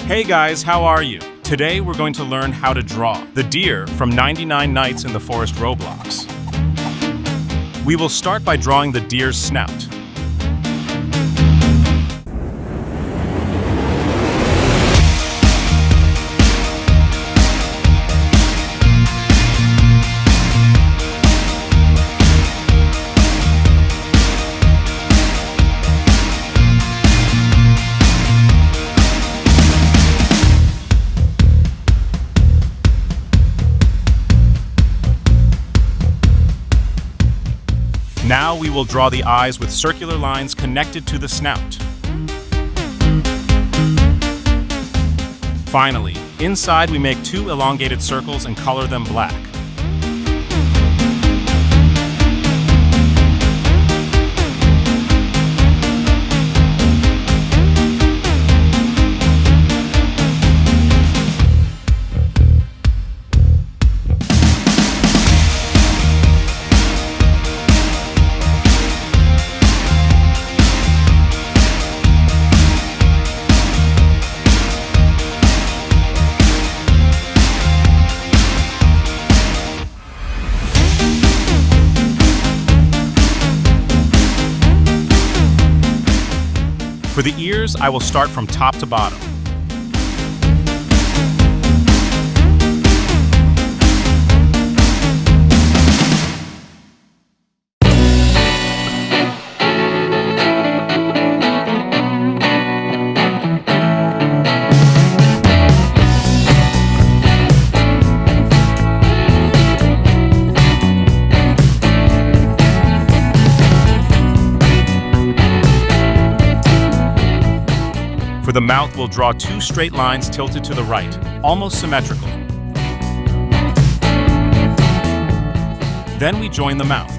Hey guys, how are you? Today we're going to learn how to draw the deer from 99 Nights in the Forest Roblox. We will start by drawing the deer's snout. Now we will draw the eyes with circular lines connected to the snout. Finally, inside we make 2 elongated circles and color them black. For the ears, I will start from top to bottom. For the mouth, we'll draw 2 straight lines tilted to the right, almost symmetrical. Then we join the mouth.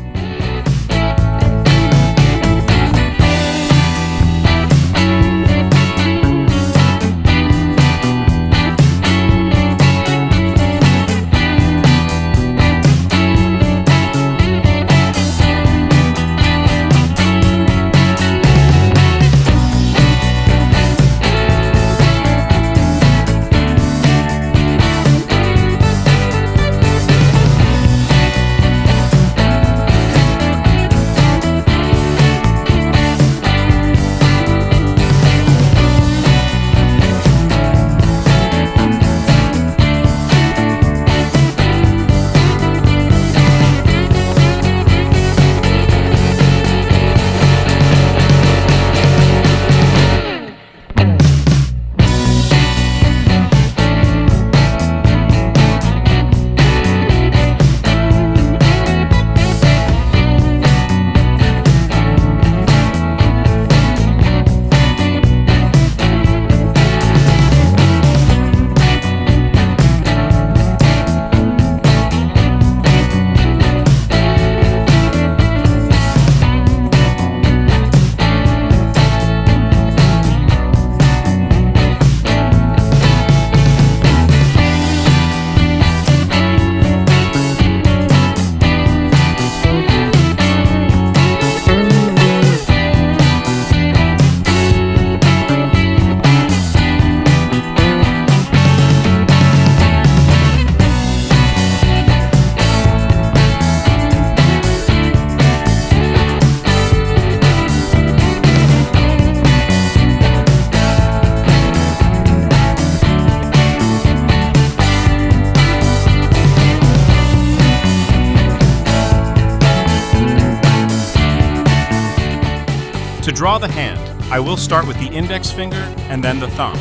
To draw the hand, I will start with the index finger and then the thumb.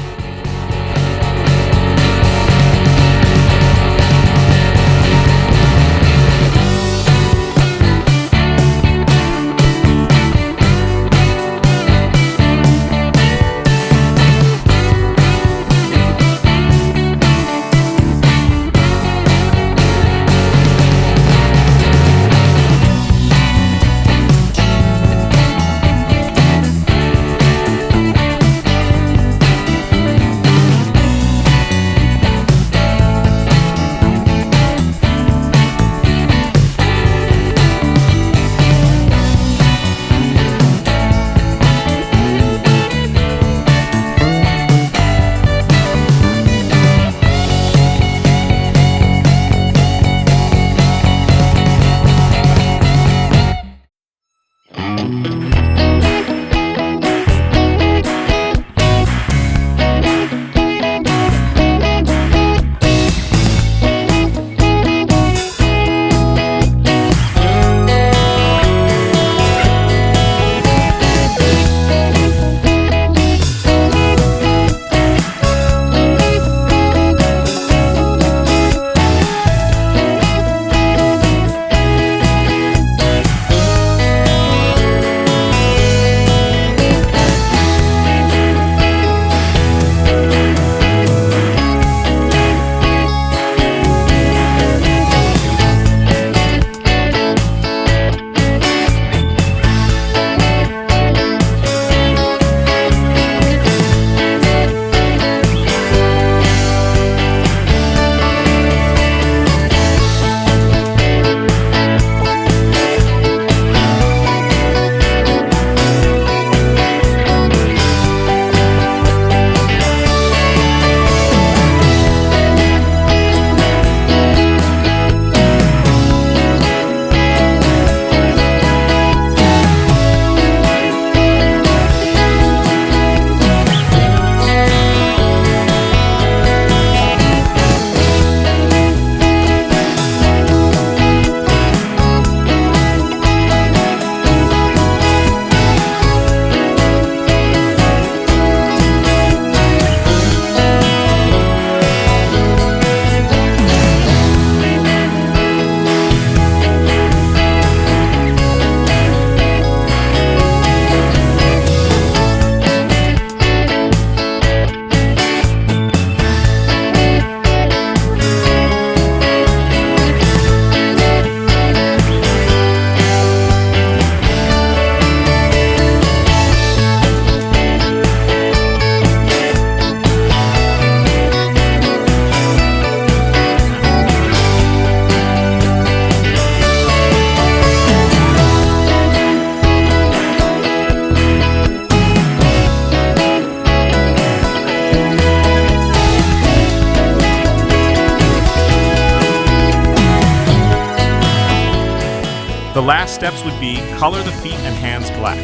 last steps would be color the feet and hands black.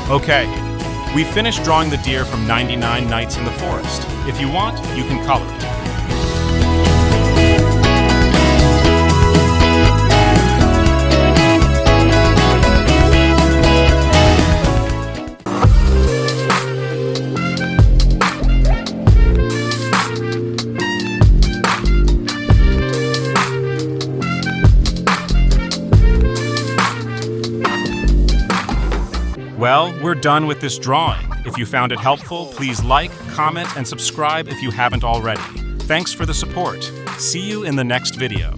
Okay, we finished drawing the deer from 99 Nights in the Forest. If you want, you can color it. Well, we're done with this drawing. If you found it helpful, please like, comment, and subscribe if you haven't already. Thanks for the support. See you in the next video.